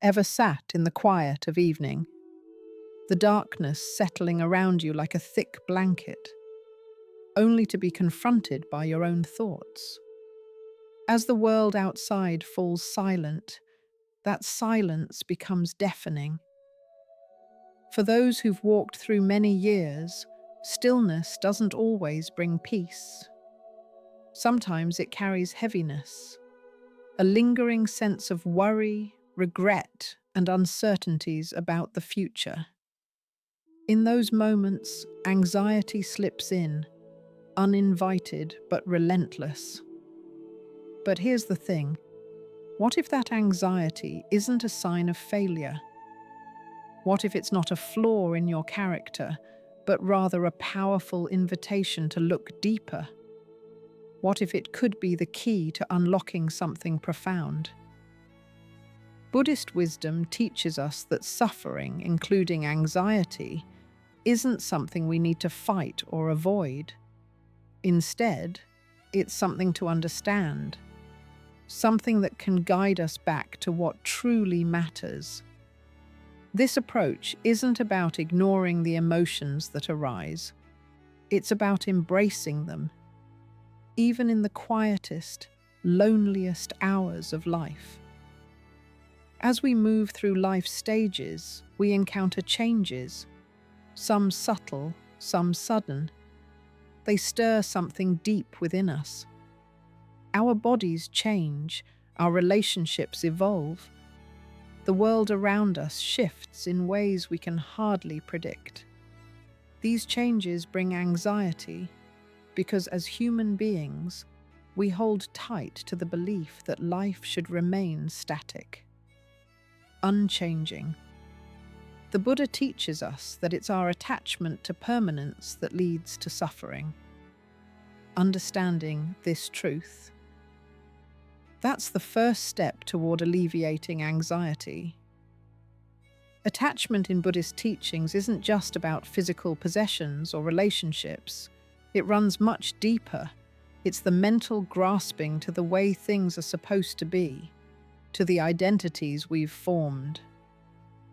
Ever sat in the quiet of evening, the darkness settling around you like a thick blanket, only to be confronted by your own thoughts? As the world outside falls silent, that silence becomes deafening. For those who've walked through many years, stillness doesn't always bring peace. Sometimes it carries heaviness, a lingering sense of worry, regret, and uncertainties about the future. In those moments, anxiety slips in, uninvited but relentless. But here's the thing: what if that anxiety isn't a sign of failure? What if it's not a flaw in your character, but rather a powerful invitation to look deeper? What if it could be the key to unlocking something profound? Buddhist wisdom teaches us that suffering, including anxiety, isn't something we need to fight or avoid. Instead, it's something to understand, something that can guide us back to what truly matters. This approach isn't about ignoring the emotions that arise. It's about embracing them, even in the quietest, loneliest hours of life. As we move through life's stages, we encounter changes, some subtle, some sudden. They stir something deep within us. Our bodies change, our relationships evolve. The world around us shifts in ways we can hardly predict. These changes bring anxiety because, as human beings, we hold tight to the belief that life should remain static, unchanging. The Buddha teaches us that it's our attachment to permanence that leads to suffering. Understanding this truth, that's the first step toward alleviating anxiety. Attachment in Buddhist teachings isn't just about physical possessions or relationships. It runs much deeper. It's the mental grasping to the way things are supposed to be, to the identities we've formed,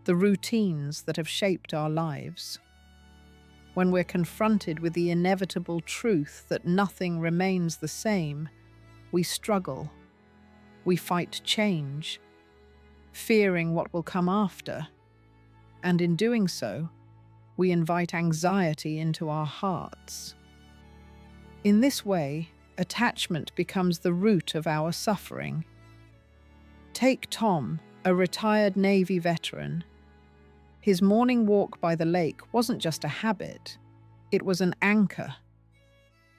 the routines that have shaped our lives. When we're confronted with the inevitable truth that nothing remains the same, we struggle. We fight change, fearing what will come after. And in doing so, we invite anxiety into our hearts. In this way, attachment becomes the root of our suffering. Take Tom, a retired Navy veteran. His morning walk by the lake wasn't just a habit, it was an anchor,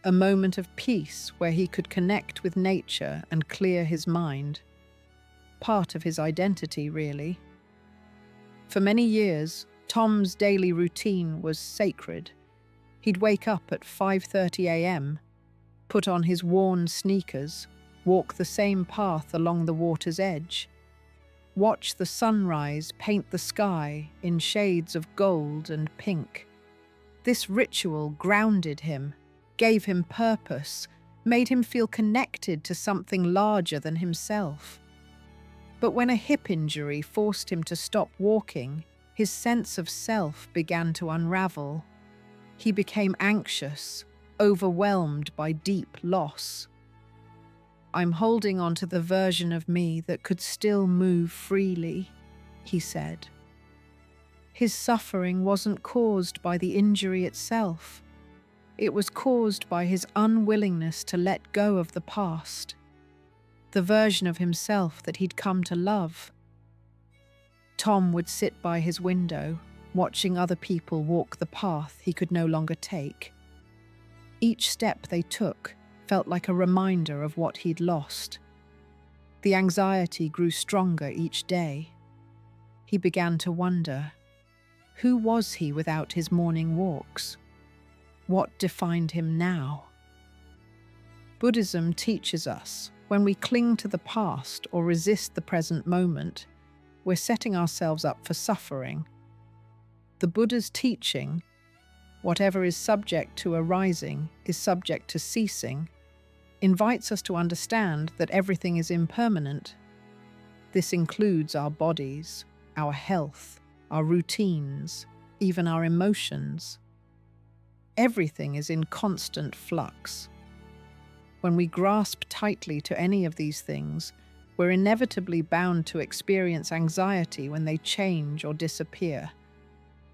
a moment of peace where he could connect with nature and clear his mind. Part of his identity, really. For many years, Tom's daily routine was sacred. He'd wake up at 5:30 a.m., put on his worn sneakers, walk the same path along the water's edge, watch the sunrise paint the sky in shades of gold and pink. This ritual grounded him, gave him purpose, made him feel connected to something larger than himself. But when a hip injury forced him to stop walking, his sense of self began to unravel. He became anxious, overwhelmed by deep loss. "I'm holding on to the version of me that could still move freely," he said. His suffering wasn't caused by the injury itself. It was caused by his unwillingness to let go of the past, the version of himself that he'd come to love. Tom would sit by his window, watching other people walk the path he could no longer take. Each step they took felt like a reminder of what he'd lost. The anxiety grew stronger each day. He began to wonder, who was he without his morning walks? What defined him now? Buddhism teaches us when we cling to the past or resist the present moment, we're setting ourselves up for suffering. The Buddha's teaching, whatever is subject to arising is subject to ceasing, invites us to understand that everything is impermanent. This includes our bodies, our health, our routines, even our emotions. Everything is in constant flux. When we grasp tightly to any of these things, we're inevitably bound to experience anxiety when they change or disappear.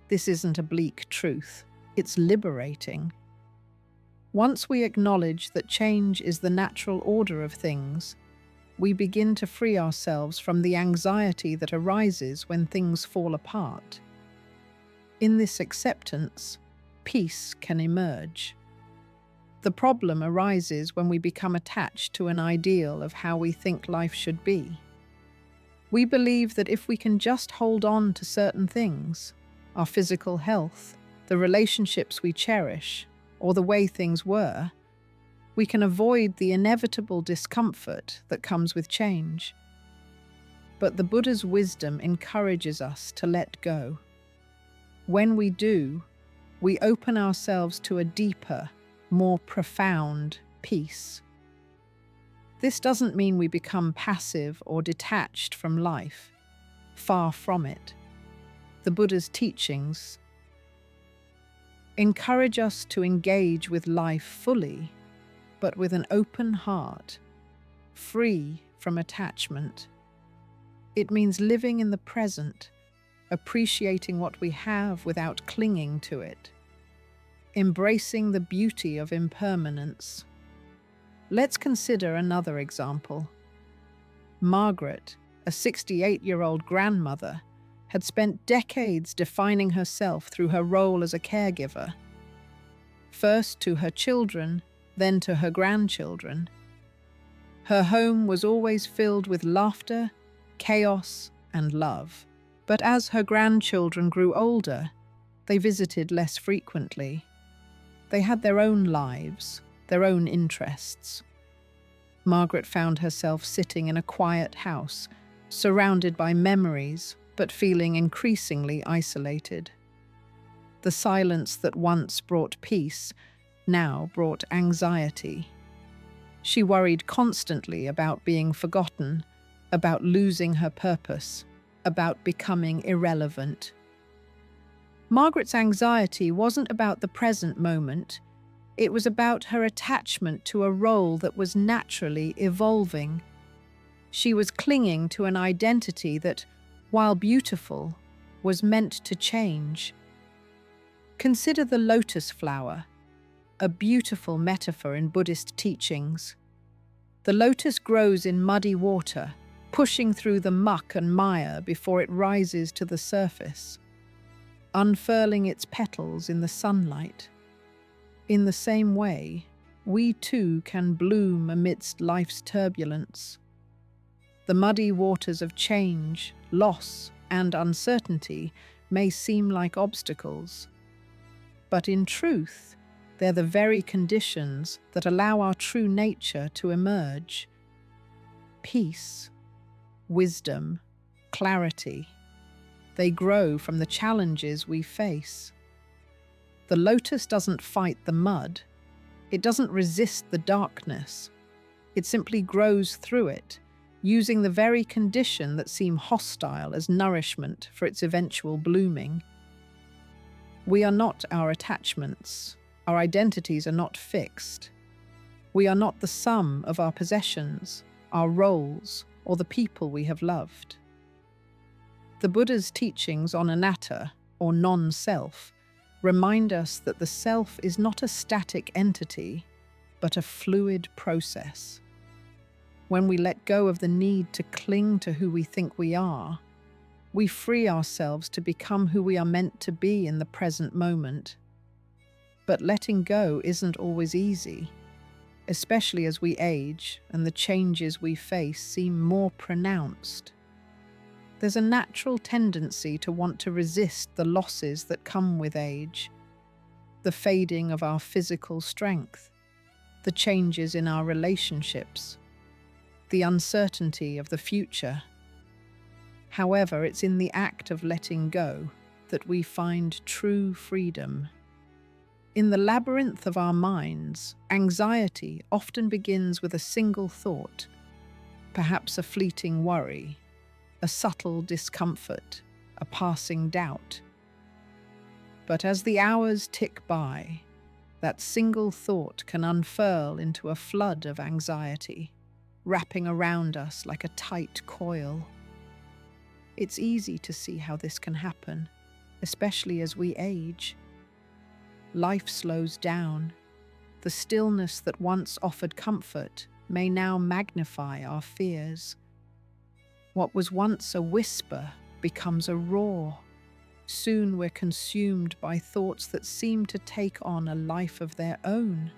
This isn't a bleak truth, it's liberating. Once we acknowledge that change is the natural order of things, we begin to free ourselves from the anxiety that arises when things fall apart. In this acceptance, peace can emerge. The problem arises when we become attached to an ideal of how we think life should be. We believe that if we can just hold on to certain things, our physical health, the relationships we cherish, or the way things were, we can avoid the inevitable discomfort that comes with change. But the Buddha's wisdom encourages us to let go. When we do, we open ourselves to a deeper, more profound peace. This doesn't mean we become passive or detached from life. Far from it. The Buddha's teachings encourage us to engage with life fully, but with an open heart, free from attachment. It means living in the present, appreciating what we have without clinging to it, embracing the beauty of impermanence. Let's consider another example. Margaret, a 68-year-old grandmother, had spent decades defining herself through her role as a caregiver, first to her children, then to her grandchildren. Her home was always filled with laughter, chaos, and love. But as her grandchildren grew older, they visited less frequently. They had their own lives, their own interests. Margaret found herself sitting in a quiet house, surrounded by memories, but feeling increasingly isolated. The silence that once brought peace now brought anxiety. She worried constantly about being forgotten, about losing her purpose, about becoming irrelevant. Margaret's anxiety wasn't about the present moment, it was about her attachment to a role that was naturally evolving. She was clinging to an identity that, while beautiful, was meant to change. Consider the lotus flower, a beautiful metaphor in Buddhist teachings. The lotus grows in muddy water, pushing through the muck and mire before it rises to the surface, unfurling its petals in the sunlight. In the same way, we too can bloom amidst life's turbulence. The muddy waters of change, loss, and uncertainty may seem like obstacles, but in truth, they're the very conditions that allow our true nature to emerge. Peace, wisdom, clarity. They grow from the challenges we face. The lotus doesn't fight the mud. It doesn't resist the darkness. It simply grows through it, using the very condition that seem hostile as nourishment for its eventual blooming. We are not our attachments. Our identities are not fixed. We are not the sum of our possessions, our roles, or the people we have loved. The Buddha's teachings on anatta, or non-self, remind us that the self is not a static entity, but a fluid process. When we let go of the need to cling to who we think we are, we free ourselves to become who we are meant to be in the present moment. But letting go isn't always easy, especially as we age and the changes we face seem more pronounced. There's a natural tendency to want to resist the losses that come with age, the fading of our physical strength, the changes in our relationships, the uncertainty of the future. However, it's in the act of letting go that we find true freedom. In the labyrinth of our minds, anxiety often begins with a single thought, perhaps a fleeting worry, a subtle discomfort, a passing doubt. But as the hours tick by, that single thought can unfurl into a flood of anxiety, wrapping around us like a tight coil. It's easy to see how this can happen, especially as we age. Life slows down. The stillness that once offered comfort may now magnify our fears. What was once a whisper becomes a roar. Soon we're consumed by thoughts that seem to take on a life of their own.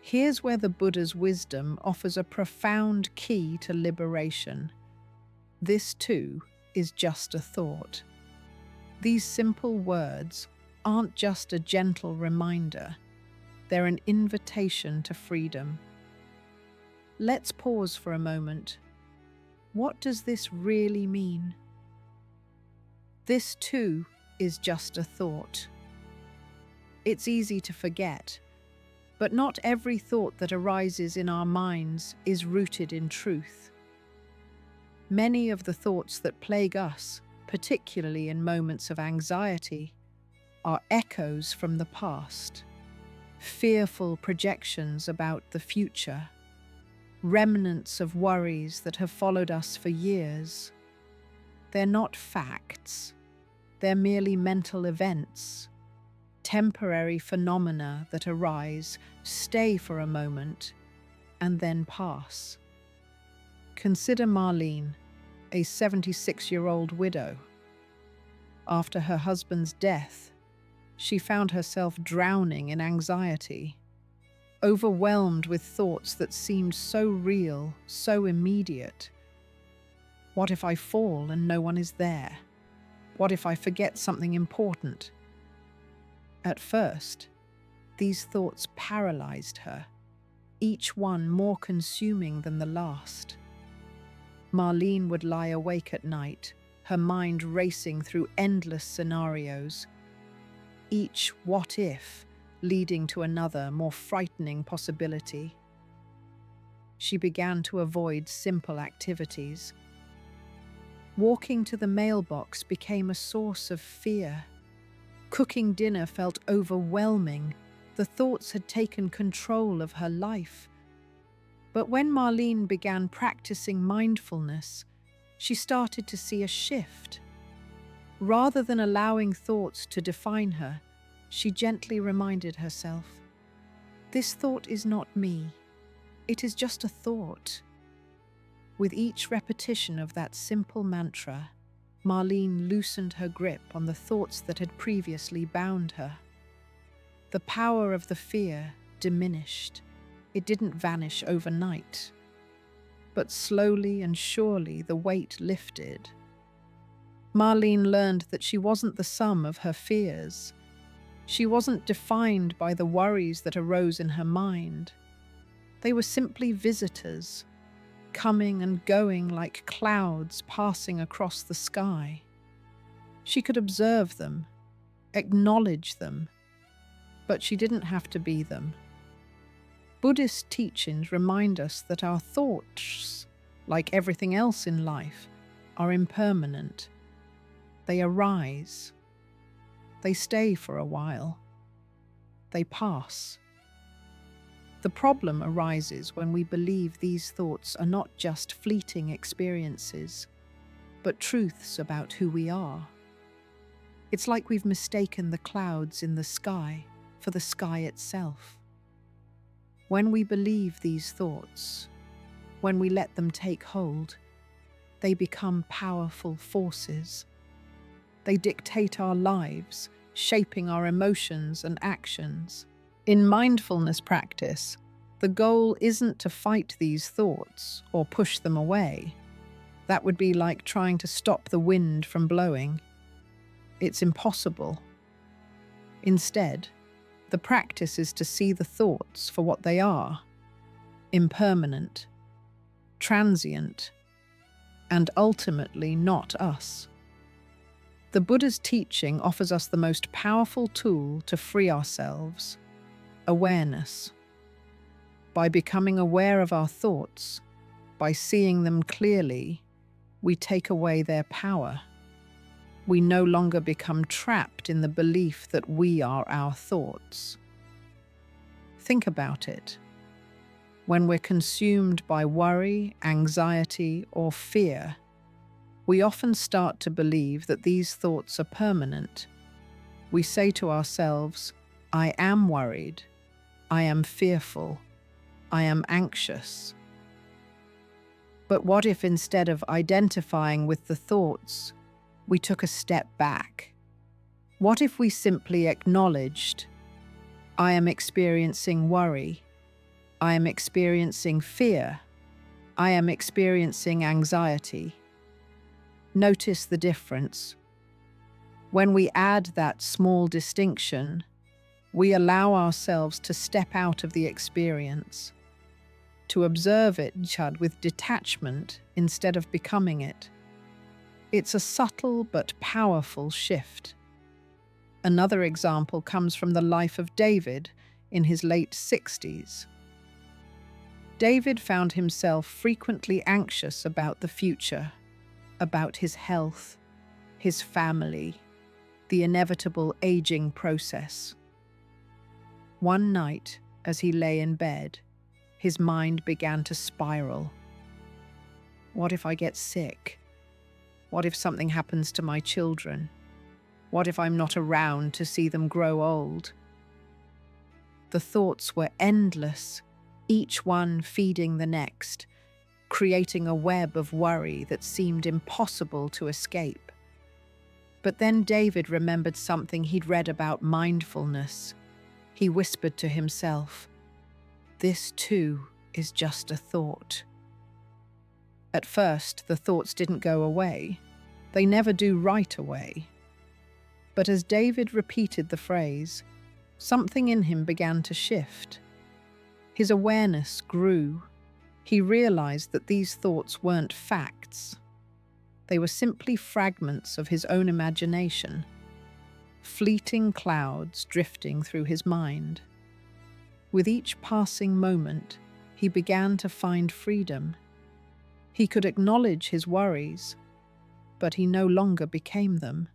Here's where the Buddha's wisdom offers a profound key to liberation. This too is just a thought. These simple words aren't just a gentle reminder, they're an invitation to freedom. Let's pause for a moment. What does this really mean? This too is just a thought. It's easy to forget, but not every thought that arises in our minds is rooted in truth. Many of the thoughts that plague us, particularly in moments of anxiety, are echoes from the past, fearful projections about the future, remnants of worries that have followed us for years. They're not facts, they're merely mental events, temporary phenomena that arise, stay for a moment, and then pass. Consider Marlene, a 76-year-old widow. After her husband's death, she found herself drowning in anxiety, overwhelmed with thoughts that seemed so real, so immediate. What if I fall and no one is there? What if I forget something important? At first, these thoughts paralyzed her, each one more consuming than the last. Marlene would lie awake at night, her mind racing through endless scenarios, each what if leading to another, more frightening possibility. She began to avoid simple activities. Walking to the mailbox became a source of fear. Cooking dinner felt overwhelming. The thoughts had taken control of her life. But when Marlene began practicing mindfulness, she started to see a shift. Rather than allowing thoughts to define her, she gently reminded herself, "This thought is not me. It is just a thought." With each repetition of that simple mantra, Marlene loosened her grip on the thoughts that had previously bound her. The power of the fear diminished. It didn't vanish overnight. But slowly and surely the weight lifted. Marlene learned that she wasn't the sum of her fears. She wasn't defined by the worries that arose in her mind. They were simply visitors, coming and going like clouds passing across the sky. She could observe them, acknowledge them, but she didn't have to be them. Buddhist teachings remind us that our thoughts, like everything else in life, are impermanent. They arise. They stay for a while. They pass. The problem arises when we believe these thoughts are not just fleeting experiences, but truths about who we are. It's like we've mistaken the clouds in the sky for the sky itself. When we believe these thoughts, when we let them take hold, they become powerful forces. They dictate our lives, shaping our emotions and actions. In mindfulness practice, the goal isn't to fight these thoughts or push them away. That would be like trying to stop the wind from blowing. It's impossible. Instead, the practice is to see the thoughts for what they are: impermanent, transient, and ultimately not us. The Buddha's teaching offers us the most powerful tool to free ourselves: awareness. By becoming aware of our thoughts, by seeing them clearly, we take away their power. We no longer become trapped in the belief that we are our thoughts. Think about it. When we're consumed by worry, anxiety, or fear, we often start to believe that these thoughts are permanent. We say to ourselves, "I am worried. I am fearful. I am anxious." But what if instead of identifying with the thoughts, we took a step back? What if we simply acknowledged, "I am experiencing worry. I am experiencing fear. I am experiencing anxiety." Notice the difference. When we add that small distinction, we allow ourselves to step out of the experience, to observe it with detachment instead of becoming it. It's a subtle but powerful shift. Another example comes from the life of David in his late 60s. David found himself frequently anxious about the future, about his health, his family, the inevitable aging process. One night, as he lay in bed, his mind began to spiral. What if I get sick? What if something happens to my children? What if I'm not around to see them grow old? The thoughts were endless, each one feeding the next, creating a web of worry that seemed impossible to escape. But then David remembered something he'd read about mindfulness. He whispered to himself, "This too is just a thought." At first, the thoughts didn't go away. They never do right away. But as David repeated the phrase, something in him began to shift. His awareness grew. He realized that these thoughts weren't facts. They were simply fragments of his own imagination, fleeting clouds drifting through his mind. With each passing moment, he began to find freedom. He could acknowledge his worries, but he no longer became them.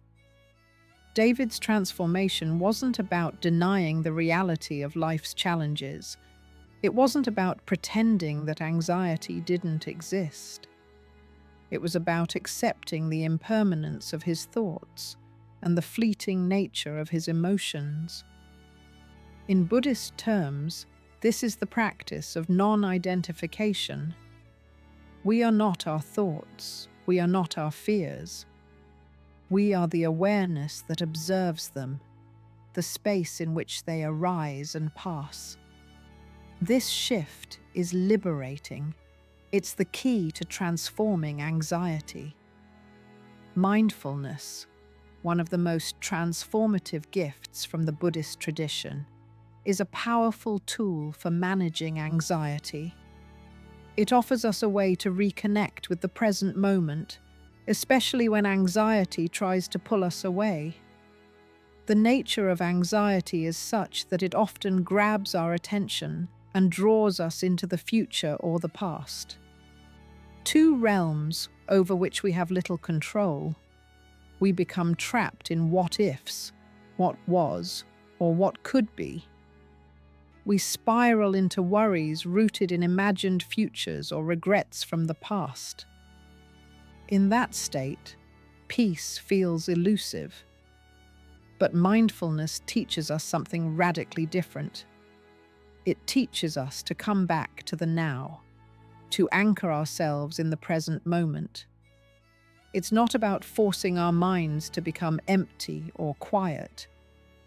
David's transformation wasn't about denying the reality of life's challenges. It wasn't about pretending that anxiety didn't exist. It was about accepting the impermanence of his thoughts and the fleeting nature of his emotions. In Buddhist terms, this is the practice of non-identification. We are not our thoughts. We are not our fears. We are the awareness that observes them, the space in which they arise and pass. This shift is liberating. It's the key to transforming anxiety. Mindfulness, one of the most transformative gifts from the Buddhist tradition, is a powerful tool for managing anxiety. It offers us a way to reconnect with the present moment, especially when anxiety tries to pull us away. The nature of anxiety is such that it often grabs our attention and draws us into the future or the past. Two realms over which we have little control. We become trapped in what-ifs, what was, or what could be. We spiral into worries rooted in imagined futures or regrets from the past. In that state, peace feels elusive. But mindfulness teaches us something radically different. It teaches us to come back to the now, to anchor ourselves in the present moment. It's not about forcing our minds to become empty or quiet.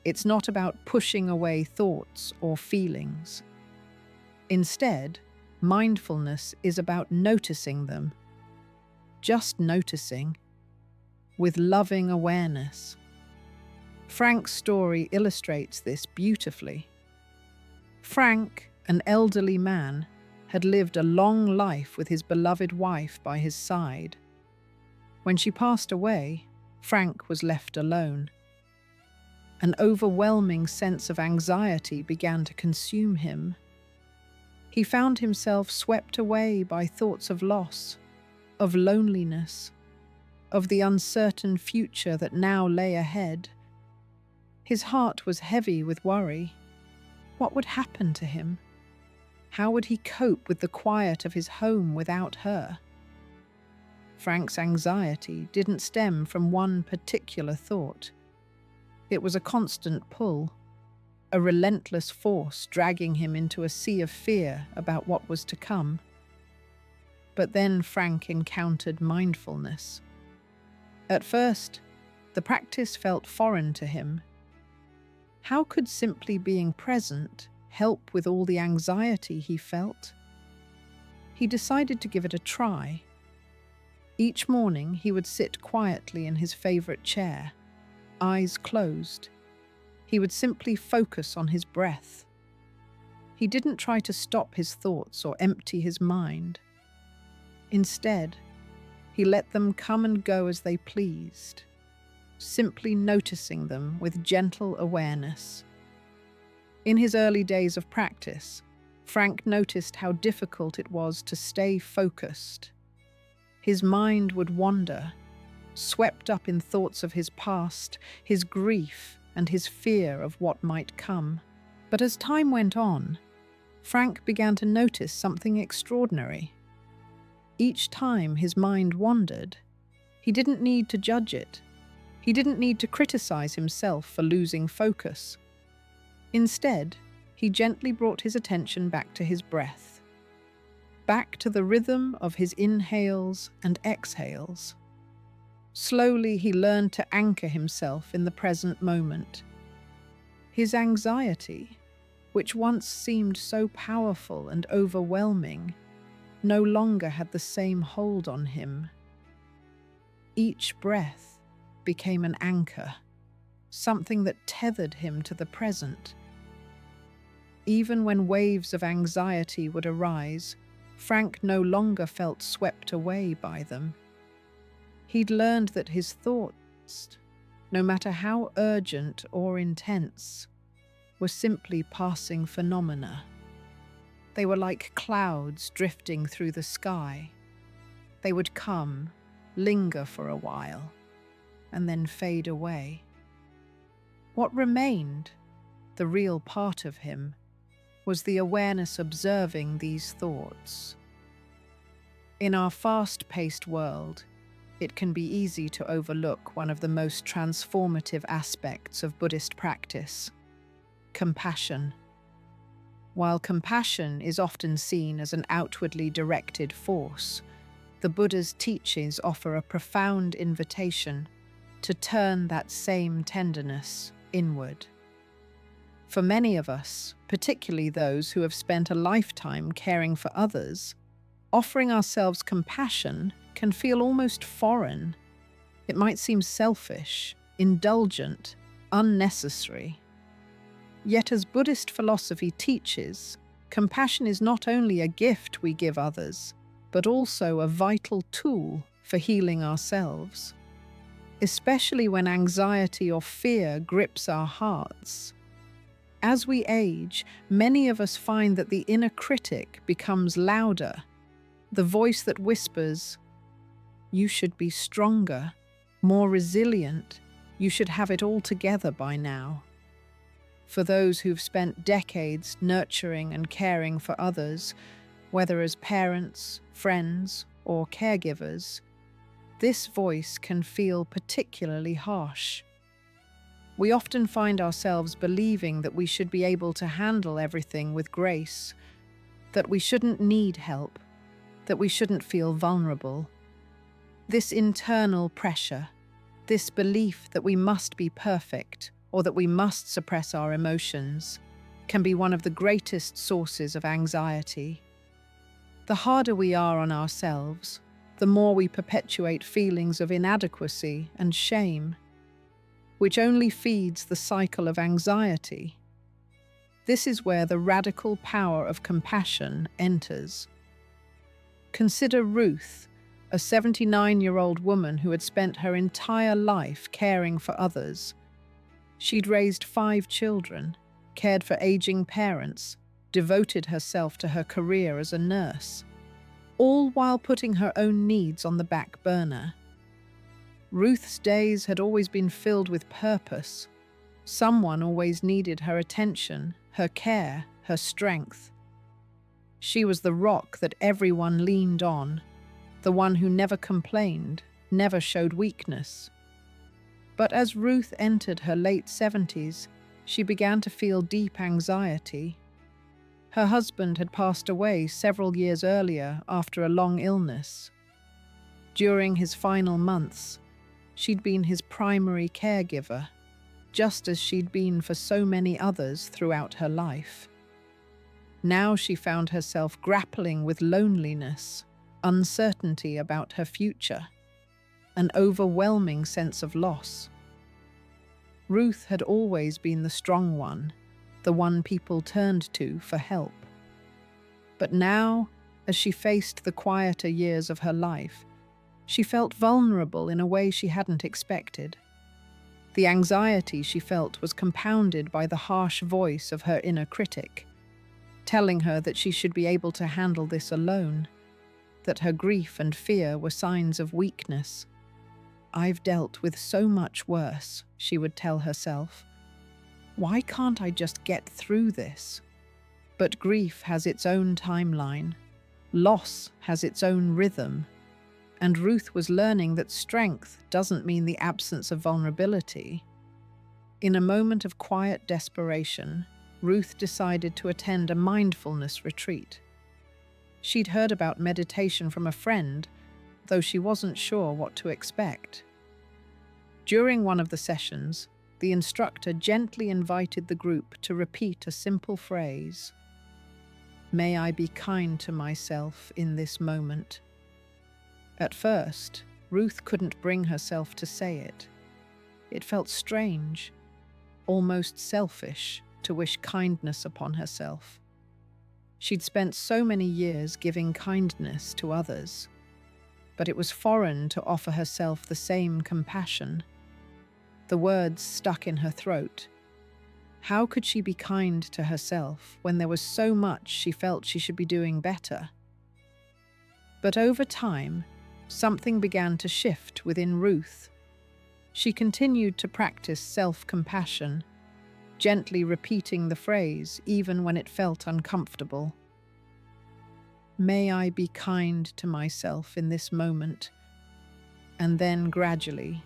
It's not about pushing away thoughts or feelings. Instead, mindfulness is about noticing them. Just noticing, with loving awareness. Frank's story illustrates this beautifully. Frank, an elderly man, had lived a long life with his beloved wife by his side. When she passed away, Frank was left alone. An overwhelming sense of anxiety began to consume him. He found himself swept away by thoughts of loss, of loneliness, of the uncertain future that now lay ahead. His heart was heavy with worry. What would happen to him? How would he cope with the quiet of his home without her? Frank's anxiety didn't stem from one particular thought. It was a constant pull, a relentless force dragging him into a sea of fear about what was to come. But then Frank encountered mindfulness. At first, the practice felt foreign to him. How could simply being present help with all the anxiety he felt? He decided to give it a try. Each morning he would sit quietly in his favorite chair, eyes closed. He would simply focus on his breath. He didn't try to stop his thoughts or empty his mind. Instead, he let them come and go as they pleased, simply noticing them with gentle awareness. In his early days of practice, Frank noticed how difficult it was to stay focused. His mind would wander, swept up in thoughts of his past, his grief, and his fear of what might come. But as time went on, Frank began to notice something extraordinary. Each time his mind wandered, he didn't need to judge it. He didn't need to criticize himself for losing focus. Instead, he gently brought his attention back to his breath, back to the rhythm of his inhales and exhales. Slowly, he learned to anchor himself in the present moment. His anxiety, which once seemed so powerful and overwhelming, no longer had the same hold on him. Each breath became an anchor, something that tethered him to the present. Even when waves of anxiety would arise, Frank no longer felt swept away by them. He'd learned that his thoughts, no matter how urgent or intense, were simply passing phenomena. They were like clouds drifting through the sky. They would come, linger for a while, and then fade away. What remained, the real part of him, was the awareness observing these thoughts. In our fast-paced world, it can be easy to overlook one of the most transformative aspects of Buddhist practice: compassion. While compassion is often seen as an outwardly directed force, the Buddha's teachings offer a profound invitation to turn that same tenderness inward. For many of us, particularly those who have spent a lifetime caring for others, offering ourselves compassion can feel almost foreign. It might seem selfish, indulgent, unnecessary. Yet as Buddhist philosophy teaches, compassion is not only a gift we give others, but also a vital tool for healing ourselves. Especially when anxiety or fear grips our hearts. As we age, many of us find that the inner critic becomes louder, the voice that whispers, "You should be stronger, more resilient, you should have it all together by now." For those who've spent decades nurturing and caring for others, whether as parents, friends, or caregivers, this voice can feel particularly harsh. We often find ourselves believing that we should be able to handle everything with grace, that we shouldn't need help, that we shouldn't feel vulnerable. This internal pressure, this belief that we must be perfect or that we must suppress our emotions, can be one of the greatest sources of anxiety. The harder we are on ourselves, the more we perpetuate feelings of inadequacy and shame, which only feeds the cycle of anxiety. This is where the radical power of compassion enters. Consider Ruth, a 79-year-old woman who had spent her entire life caring for others. She'd raised 5 children, cared for aging parents, devoted herself to her career as a nurse, all while putting her own needs on the back burner. Ruth's days had always been filled with purpose. Someone always needed her attention, her care, her strength. She was the rock that everyone leaned on, the one who never complained, never showed weakness. But as Ruth entered her late 70s, she began to feel deep anxiety. Her husband had passed away several years earlier after a long illness. During his final months, she'd been his primary caregiver, just as she'd been for so many others throughout her life. Now she found herself grappling with loneliness, uncertainty about her future, an overwhelming sense of loss. Ruth had always been the strong one, the one people turned to for help. But now, as she faced the quieter years of her life, she felt vulnerable in a way she hadn't expected. The anxiety she felt was compounded by the harsh voice of her inner critic, telling her that she should be able to handle this alone, that her grief and fear were signs of weakness. "I've dealt with so much worse," she would tell herself. "Why can't I just get through this?" But grief has its own timeline. Loss has its own rhythm. And Ruth was learning that strength doesn't mean the absence of vulnerability. In a moment of quiet desperation, Ruth decided to attend a mindfulness retreat. She'd heard about meditation from a friend, though she wasn't sure what to expect. During one of the sessions, the instructor gently invited the group to repeat a simple phrase: "May I be kind to myself in this moment." At first, Ruth couldn't bring herself to say it. It felt strange, almost selfish, to wish kindness upon herself. She'd spent so many years giving kindness to others, but it was foreign to offer herself the same compassion. The words stuck in her throat. How could she be kind to herself when there was so much she felt she should be doing better? But over time, something began to shift within Ruth. She continued to practice self-compassion, gently repeating the phrase even when it felt uncomfortable. "May I be kind to myself in this moment." And then gradually,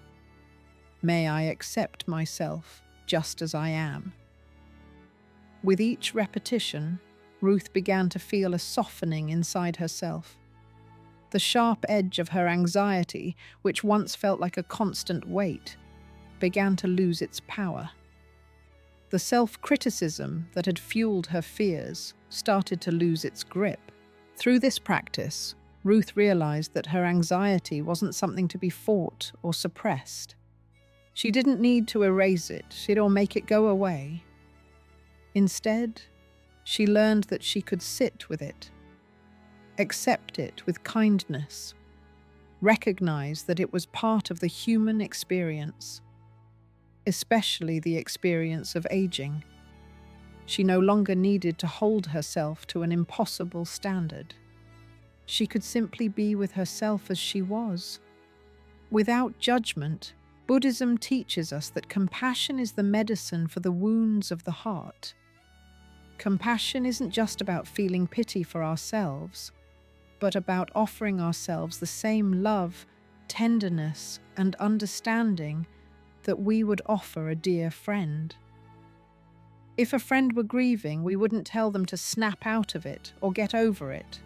"May I accept myself just as I am." With each repetition, Ruth began to feel a softening inside herself. The sharp edge of her anxiety, which once felt like a constant weight, began to lose its power. The self-criticism that had fueled her fears started to lose its grip. Through this practice, Ruth realized that her anxiety wasn't something to be fought or suppressed. She didn't need to erase it or make it go away. Instead, she learned that she could sit with it, accept it with kindness, recognize that it was part of the human experience, especially the experience of aging. She no longer needed to hold herself to an impossible standard. She could simply be with herself as she was. Without judgment, Buddhism teaches us that compassion is the medicine for the wounds of the heart. Compassion isn't just about feeling pity for ourselves, but about offering ourselves the same love, tenderness, and understanding that we would offer a dear friend. If a friend were grieving, we wouldn't tell them to snap out of it or get over it.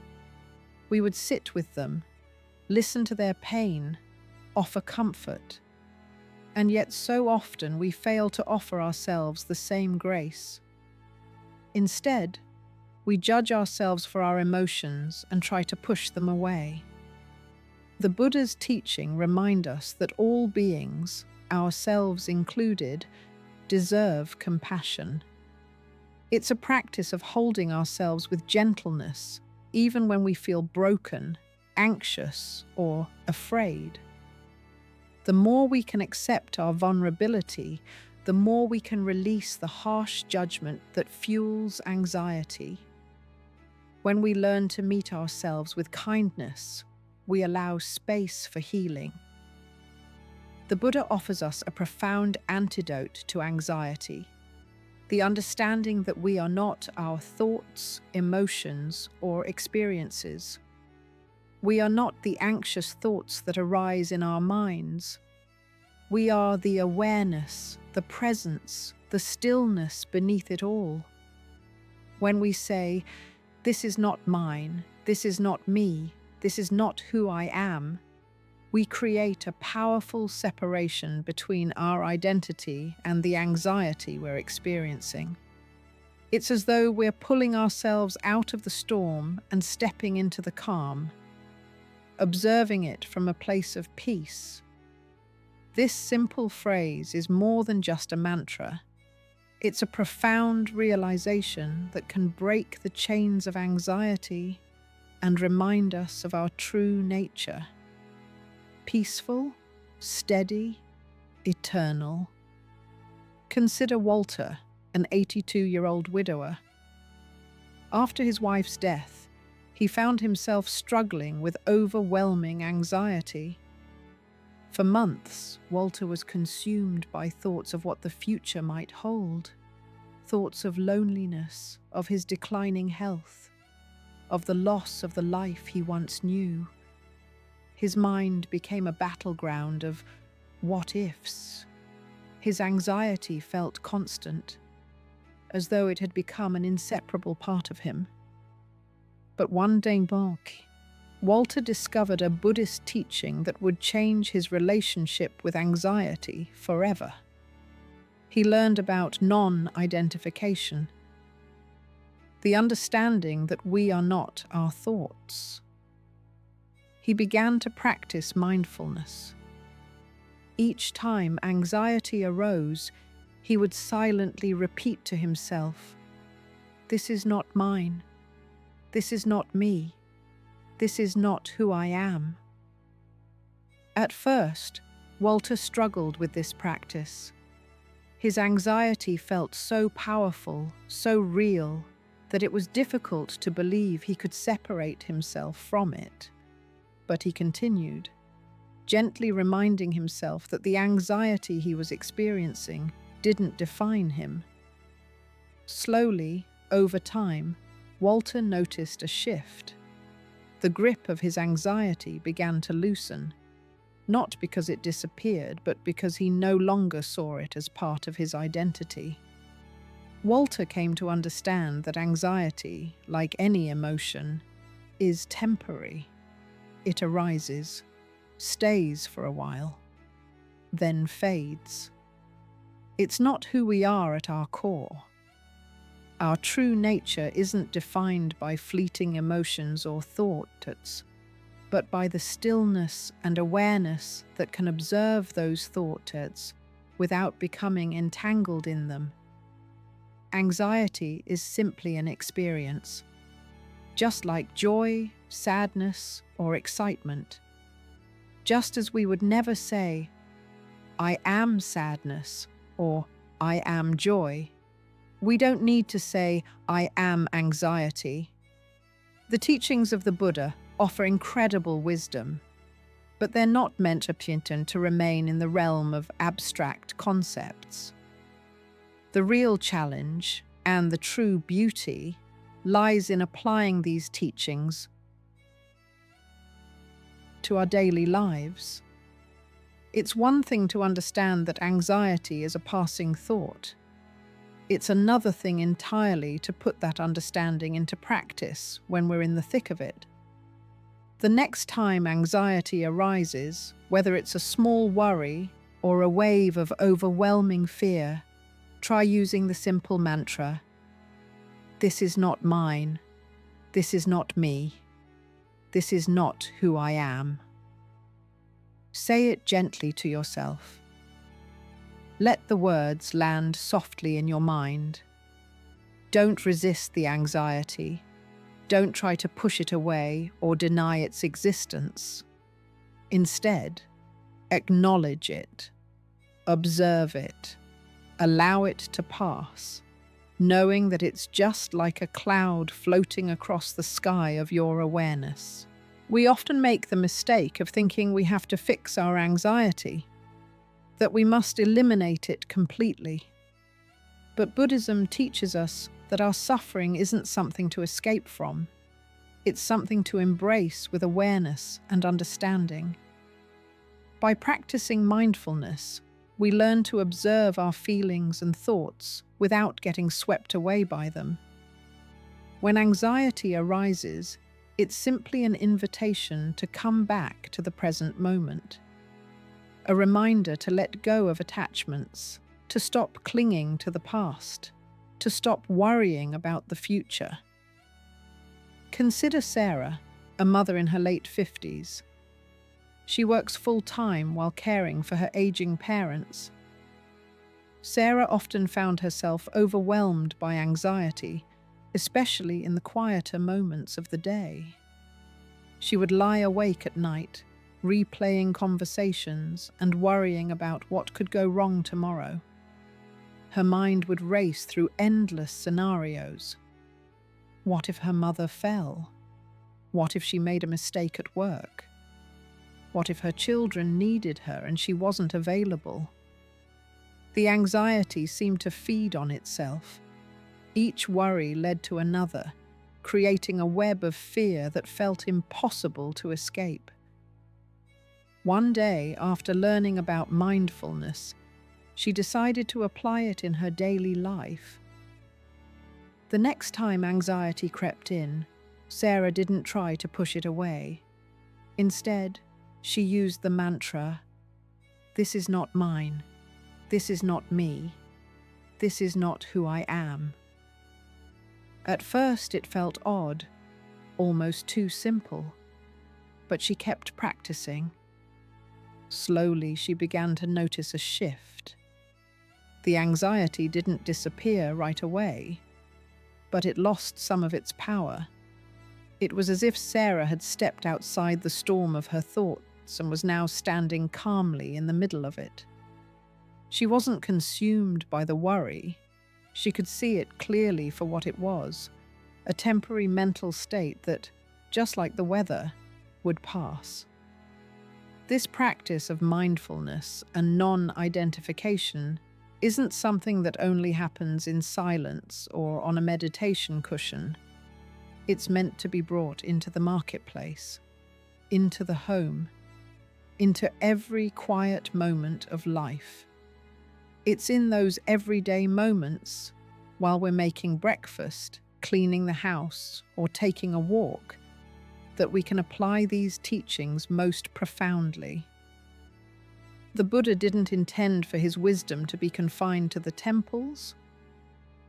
We would sit with them, listen to their pain, offer comfort. And yet so often we fail to offer ourselves the same grace. Instead, we judge ourselves for our emotions and try to push them away. The Buddha's teaching remind us that all beings, ourselves included, deserve compassion. It's a practice of holding ourselves with gentleness, even when we feel broken, anxious, or afraid. The more we can accept our vulnerability, the more we can release the harsh judgment that fuels anxiety. When we learn to meet ourselves with kindness, we allow space for healing. the Buddha offers us a profound antidote to anxiety, the understanding that we are not our thoughts, emotions, or experiences. We are not the anxious thoughts that arise in our minds. We are the awareness, the presence, the stillness beneath it all. When we say, "This is not mine, this is not me, this is not who I am," we create a powerful separation between our identity and the anxiety we're experiencing. It's as though we're pulling ourselves out of the storm and stepping into the calm, observing it from a place of peace. This simple phrase is more than just a mantra. It's a profound realization that can break the chains of anxiety and remind us of our true nature. Peaceful, steady, eternal. Consider Walter, an 82-year-old widower. After his wife's death, he found himself struggling with overwhelming anxiety. For months, Walter was consumed by thoughts of what the future might hold, thoughts of loneliness, of his declining health, of the loss of the life he once knew. His mind became a battleground of what-ifs. His anxiety felt constant, as though it had become an inseparable part of him. But one day back, Walter discovered a Buddhist teaching that would change his relationship with anxiety forever. He learned about non-identification, the understanding that we are not our thoughts. He began to practice mindfulness. Each time anxiety arose, he would silently repeat to himself, "This is not mine. This is not me. This is not who I am." At first, Walter struggled with this practice. His anxiety felt so powerful, so real, that it was difficult to believe he could separate himself from it. But he continued, gently reminding himself that the anxiety he was experiencing didn't define him. Slowly, over time, Walter noticed a shift. The grip of his anxiety began to loosen, not because it disappeared, but because he no longer saw it as part of his identity. Walter came to understand that anxiety, like any emotion, is temporary. It arises, stays for a while, then fades. It's not who we are at our core. Our true nature isn't defined by fleeting emotions or thoughts, but by the stillness and awareness that can observe those thoughts without becoming entangled in them. Anxiety is simply an experience, just like joy, sadness, or excitement. Just as we would never say, "I am sadness," or "I am joy," we don't need to say, "I am anxiety." The teachings of the Buddha offer incredible wisdom, but they're not meant to remain in the realm of abstract concepts. The real challenge and the true beauty lies in applying these teachings to our daily lives. It's one thing to understand that anxiety is a passing thought. It's another thing entirely to put that understanding into practice when we're in the thick of it. The next time anxiety arises, whether it's a small worry or a wave of overwhelming fear, try using the simple mantra, "This is not mine. This is not me. This is not who I am." Say it gently to yourself. Let the words land softly in your mind. Don't resist the anxiety. Don't try to push it away or deny its existence. Instead, acknowledge it, observe it, allow it to pass, knowing that it's just like a cloud floating across the sky of your awareness. We often make the mistake of thinking we have to fix our anxiety. that we must eliminate it completely. But Buddhism teaches us that our suffering isn't something to escape from. It's something to embrace with awareness and understanding. By practicing mindfulness, we learn to observe our feelings and thoughts without getting swept away by them. When anxiety arises, it's simply an invitation to come back to the present moment. A reminder to let go of attachments, to stop clinging to the past, to stop worrying about the future. Consider Sarah, a mother in her late 50s. She works full-time while caring for her aging parents. Sarah often found herself overwhelmed by anxiety, especially in the quieter moments of the day. She would lie awake at night, replaying conversations and worrying about what could go wrong tomorrow. Her mind would race through endless scenarios. What if her mother fell? What if she made a mistake at work? What if her children needed her and she wasn't available? The anxiety seemed to feed on itself. Each worry led to another, creating a web of fear that felt impossible to escape. One day, after learning about mindfulness, she decided to apply it in her daily life. The next time anxiety crept in, Sarah didn't try to push it away. Instead, she used the mantra, "This is not mine. This is not me. This is not who I am." At first it felt odd, almost too simple, but she kept practicing. Slowly she began to notice a shift. The anxiety didn't disappear right away, but it lost some of its power. It was as if Sarah had stepped outside the storm of her thoughts and was now standing calmly in the middle of it. She wasn't consumed by the worry. She could see it clearly for what it was, a temporary mental state that, just like the weather, would pass. This practice of mindfulness and non-identification isn't something that only happens in silence or on a meditation cushion. It's meant to be brought into the marketplace, into the home, into every quiet moment of life. It's in those everyday moments, while we're making breakfast, cleaning the house, or taking a walk, that we can apply these teachings most profoundly. The Buddha didn't intend for his wisdom to be confined to the temples.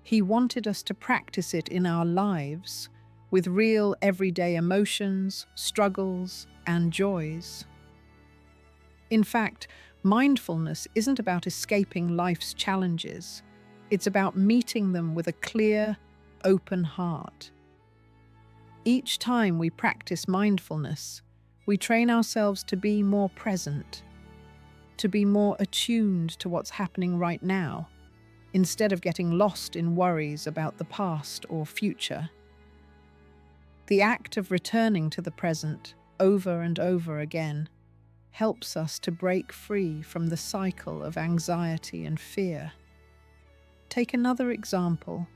He wanted us to practice it in our lives, with real everyday emotions, struggles, and joys. In fact, mindfulness isn't about escaping life's challenges. It's about meeting them with a clear, open heart. Each time we practice mindfulness, we train ourselves to be more present, to be more attuned to what's happening right now, instead of getting lost in worries about the past or future. The act of returning to the present over and over again helps us to break free from the cycle of anxiety and fear. Take another example.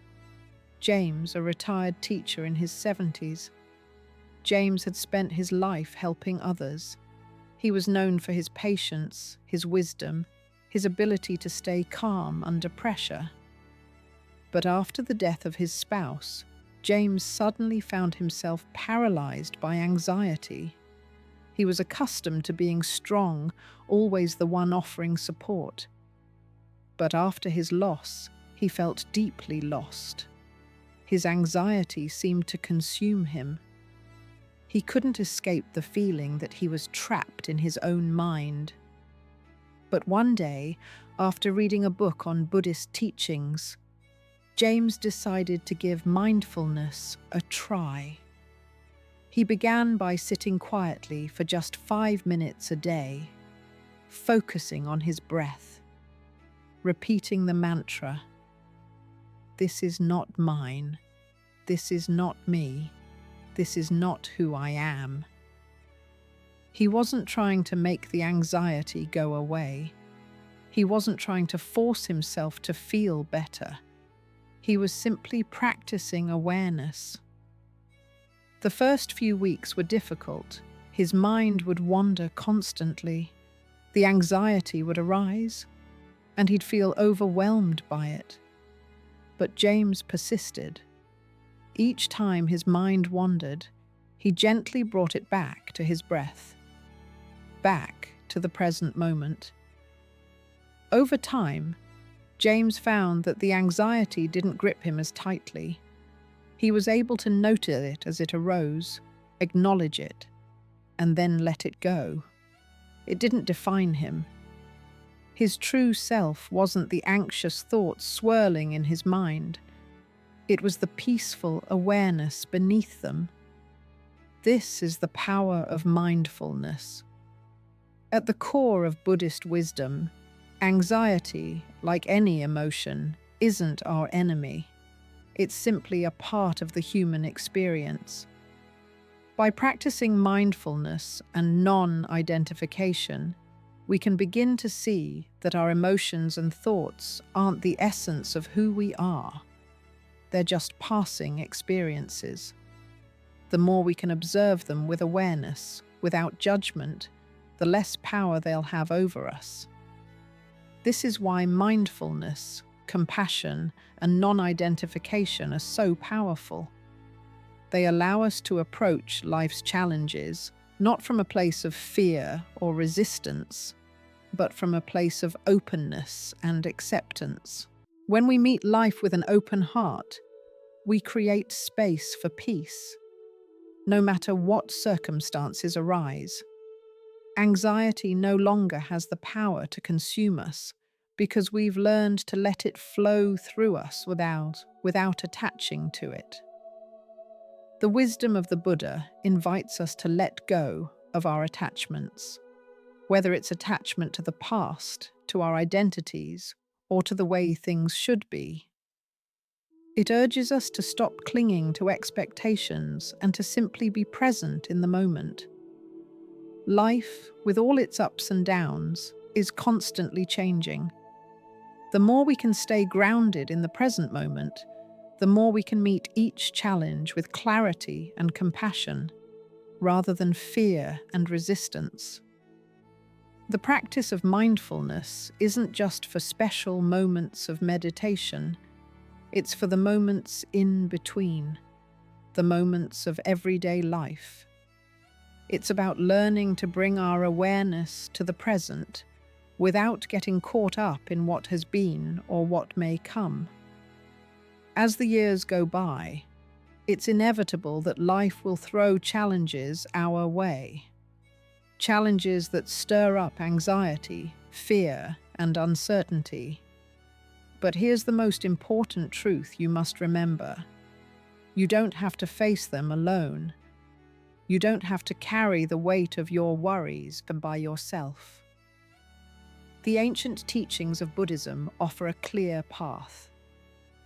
James, a retired teacher in his 70s. James had spent his life helping others. He was known for his patience, his wisdom, his ability to stay calm under pressure. But after the death of his spouse, James suddenly found himself paralyzed by anxiety. He was accustomed to being strong, always the one offering support. But after his loss, he felt deeply lost. His anxiety seemed to consume him. He couldn't escape the feeling that he was trapped in his own mind. But one day, after reading a book on Buddhist teachings, James decided to give mindfulness a try. He began by sitting quietly for just 5 minutes a day, focusing on his breath, repeating the mantra, "This is not mine. This is not me. This is not who I am." He wasn't trying to make the anxiety go away. He wasn't trying to force himself to feel better. He was simply practicing awareness. The first few weeks were difficult. His mind would wander constantly. The anxiety would arise, and he'd feel overwhelmed by it. But James persisted. Each time his mind wandered, he gently brought it back to his breath, back to the present moment. Over time, James found that the anxiety didn't grip him as tightly. He was able to notice it as it arose, acknowledge it, and then let it go. It didn't define him. His true self wasn't the anxious thoughts swirling in his mind. It was the peaceful awareness beneath them. This is the power of mindfulness. At the core of Buddhist wisdom, anxiety, like any emotion, isn't our enemy. It's simply a part of the human experience. By practicing mindfulness and non-identification, we can begin to see that our emotions and thoughts aren't the essence of who we are. They're just passing experiences. The more we can observe them with awareness, without judgment, the less power they'll have over us. This is why mindfulness, compassion, and non-identification are so powerful. They allow us to approach life's challenges not from a place of fear or resistance, but from a place of openness and acceptance. When we meet life with an open heart, we create space for peace, no matter what circumstances arise. Anxiety no longer has the power to consume us because we've learned to let it flow through us without attaching to it. The wisdom of the Buddha invites us to let go of our attachments, whether it's attachment to the past, to our identities, or to the way things should be. It urges us to stop clinging to expectations and to simply be present in the moment. Life, with all its ups and downs, is constantly changing. The more we can stay grounded in the present moment, the more we can meet each challenge with clarity and compassion, rather than fear and resistance. The practice of mindfulness isn't just for special moments of meditation, it's for the moments in between, the moments of everyday life. It's about learning to bring our awareness to the present without getting caught up in what has been or what may come. As the years go by, it's inevitable that life will throw challenges our way. Challenges that stir up anxiety, fear, and uncertainty. But here's the most important truth you must remember. You don't have to face them alone. You don't have to carry the weight of your worries by yourself. The ancient teachings of Buddhism offer a clear path.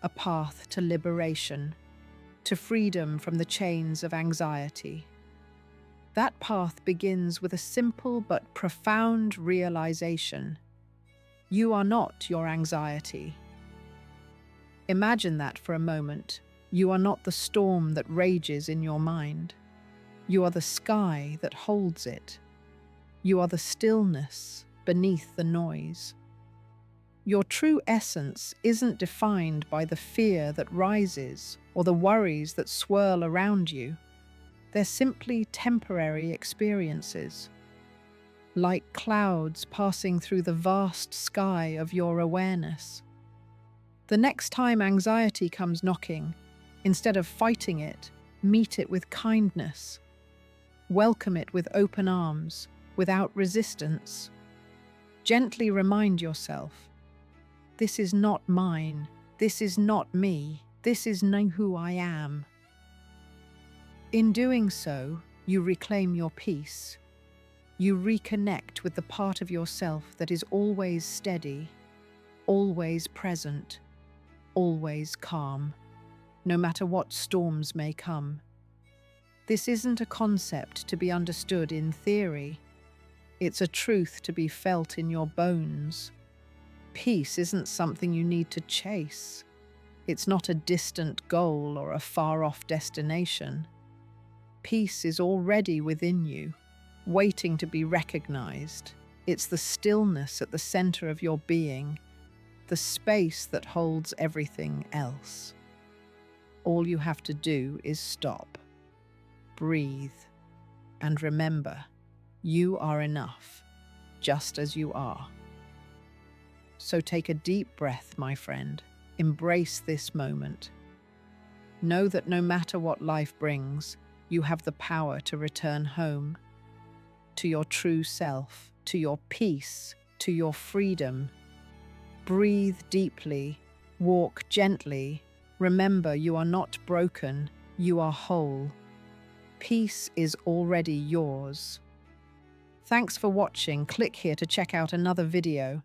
A path to liberation, to freedom from the chains of anxiety. That path begins with a simple but profound realization. You are not your anxiety. Imagine that for a moment. You are not the storm that rages in your mind. You are the sky that holds it. You are the stillness beneath the noise. Your true essence isn't defined by the fear that rises or the worries that swirl around you. They're simply temporary experiences, like clouds passing through the vast sky of your awareness. The next time anxiety comes knocking, instead of fighting it, meet it with kindness. Welcome it with open arms, without resistance. Gently remind yourself, this is not mine, this is not me, this is not who I am. In doing so, you reclaim your peace. You reconnect with the part of yourself that is always steady, always present, always calm, no matter what storms may come. This isn't a concept to be understood in theory. It's a truth to be felt in your bones. Peace isn't something you need to chase. It's not a distant goal or a far-off destination. Peace is already within you, waiting to be recognized. It's the stillness at the center of your being, the space that holds everything else. All you have to do is stop, breathe, and remember, you are enough, just as you are. So take a deep breath, my friend. Embrace this moment. Know that no matter what life brings, you have the power to return home, to your true self, to your peace, to your freedom. Breathe deeply, walk gently. Remember, you are not broken, you are whole. Peace is already yours. Thanks for watching. Click here to check out another video.